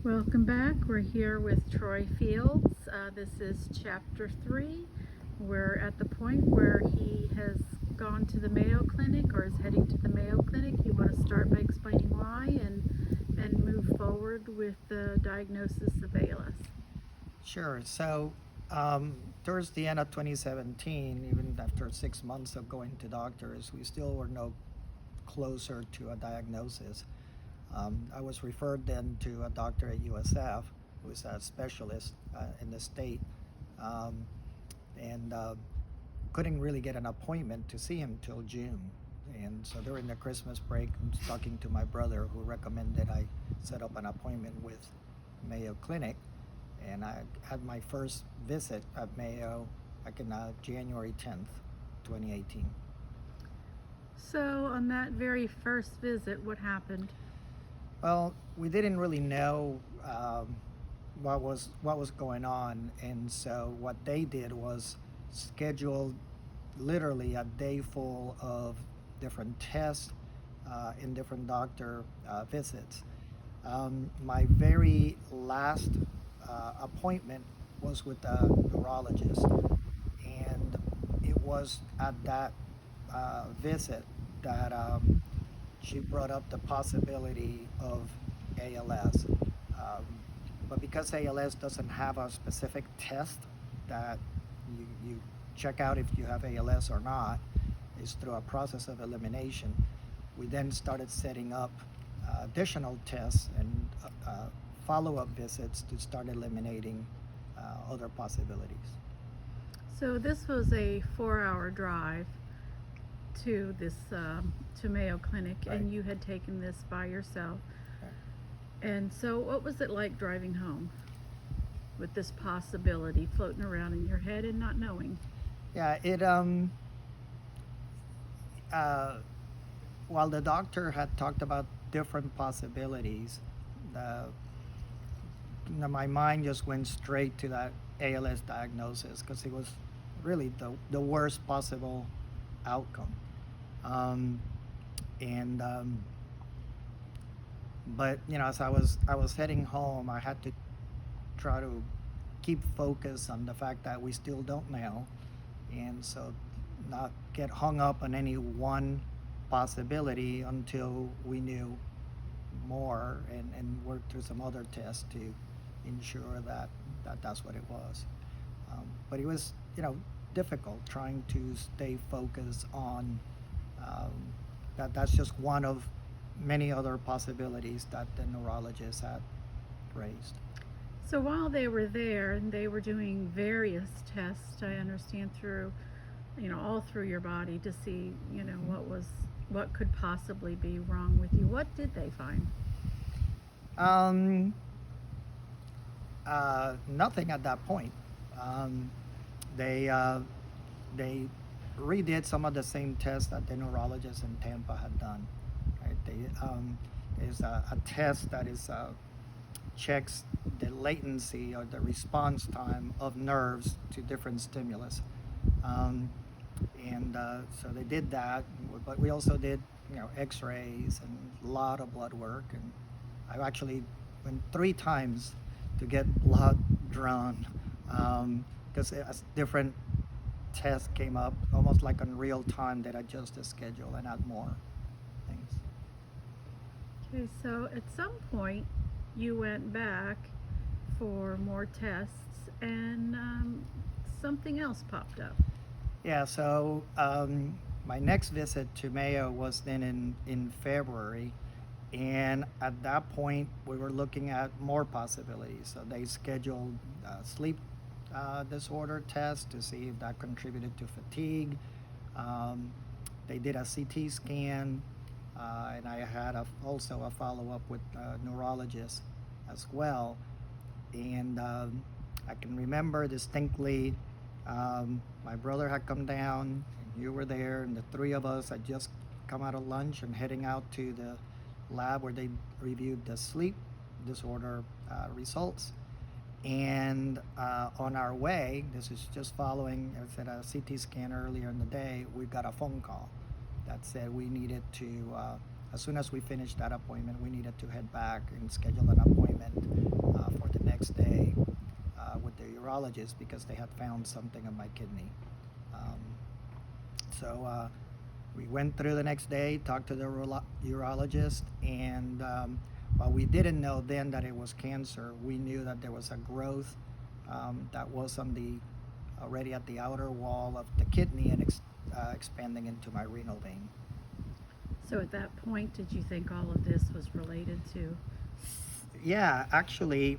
Welcome back. We're here with Troy Fields. This is chapter 3. We're at the point where he has gone to the Mayo Clinic or is heading to the Mayo Clinic. You want to start by explaining why and move forward with the diagnosis of ALS. Sure. Towards the end of 2017, even after 6 months of going to doctors, we still were no closer to a diagnosis. I was referred then to a doctor at USF, who's a specialist in the state, um, and couldn't really get an appointment to see him till June. And so during the Christmas break, I was talking to my brother, who recommended I set up an appointment with Mayo Clinic. And I had my first visit at Mayo back in January 10th, 2018. So, on that very first visit, what happened? Well, we didn't really know what was going on, and so what they did was schedule literally a day full of different tests and different doctor visits. My very last appointment was with a neurologist, and it was at that visit that she brought up the possibility of ALS. But because ALS doesn't have a specific test that you check out if you have ALS or not, it's through a process of elimination. We then started setting up additional tests and follow-up visits to start eliminating other possibilities. So, this was a 4-hour drive to to Mayo Clinic, Right. and you had taken this by yourself. Right. And so, what was it like driving home with this possibility floating around in your head and not knowing? Yeah, while the doctor had talked about different possibilities, uh, my mind just went straight to that ALS diagnosis because it was really the worst possible outcome. Um, and But as I was heading home, I had to try to keep focus on the fact that we still don't know, and so not get hung up on any one possibility until we knew more and work through some other tests to ensure that's what it was. But it was difficult trying to stay focused on um, that's just one of many other possibilities that the neurologist had raised. So, while they were there and they were doing various tests, I understand through, all through your body to see, what could possibly be wrong with you. What did they find? Um, Nothing at that point. Um, they they redid some of the same tests that the neurologist in Tampa had done. Right? There's a test that checks the latency or the response time of nerves to different stimulus. Um, and So they did that, but we also did X-rays and a lot of blood work. And I actually went 3 times to get blood drawn because a different test came up, almost like in real time, that adjust the schedule and add more things. Okay, so at some point you went back for more tests and something else popped up. Yeah, so my next visit to Mayo was then in February, and at that point we were looking at more possibilities. So they scheduled sleep disorder test to see if that contributed to fatigue. Um, they did a CT scan, and I had also a follow-up with a neurologist as well. And I can remember distinctly, my brother had come down, and you were there, and the 3 of us had just come out of lunch and heading out to the lab where they reviewed the sleep disorder results. And on our way, this is just following, I said, a CT scan earlier in the day, we got a phone call that said we needed to, as soon as we finished that appointment, we needed to head back and schedule an appointment next day with the urologist because they had found something in my kidney. Um, so we went through the next day, talked to the urologist, and while we didn't know then that it was cancer, we knew that there was a growth that was on the already at the outer wall of the kidney and expanding into my renal vein. So at that point, did you think all of this was related to? Yeah, actually,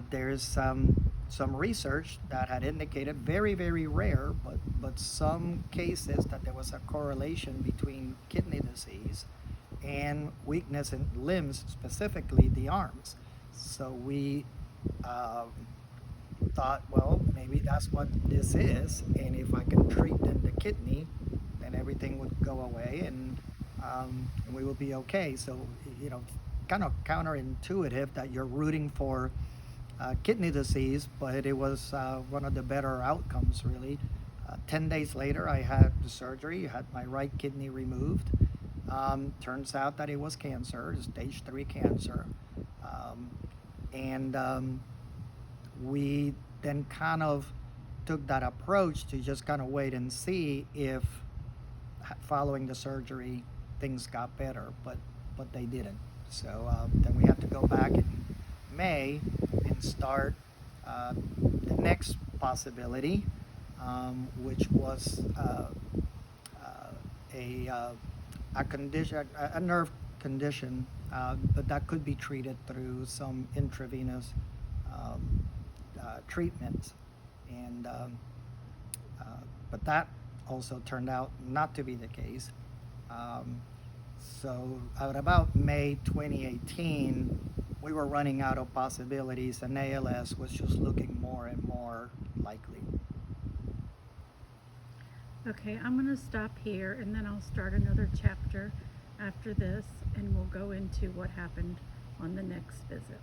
there's some research that had indicated very, very rare, but some cases that there was a correlation between kidney disease and weakness in limbs, specifically the arms. So we thought, well, maybe that's what this is, and if I can treat then the kidney, then everything would go away, and we will be okay. So, you know, kind of counterintuitive that you're rooting for kidney disease, but it was one of the better outcomes, really. 10 days later, I had the surgery, had my right kidney removed. Turns out that it was cancer, stage 3 cancer. And we then kind of took that approach to just kind of wait and see if following the surgery things got better, but they didn't. So then we had to go back in May and start the next possibility, which was a condition, a nerve condition, but that could be treated through some intravenous treatments, and but that also turned out not to be the case. So at about May 2018, we were running out of possibilities, and ALS was just looking more and more likely. Okay, I'm going to stop here and then I'll start another chapter after this, and we'll go into what happened on the next visit.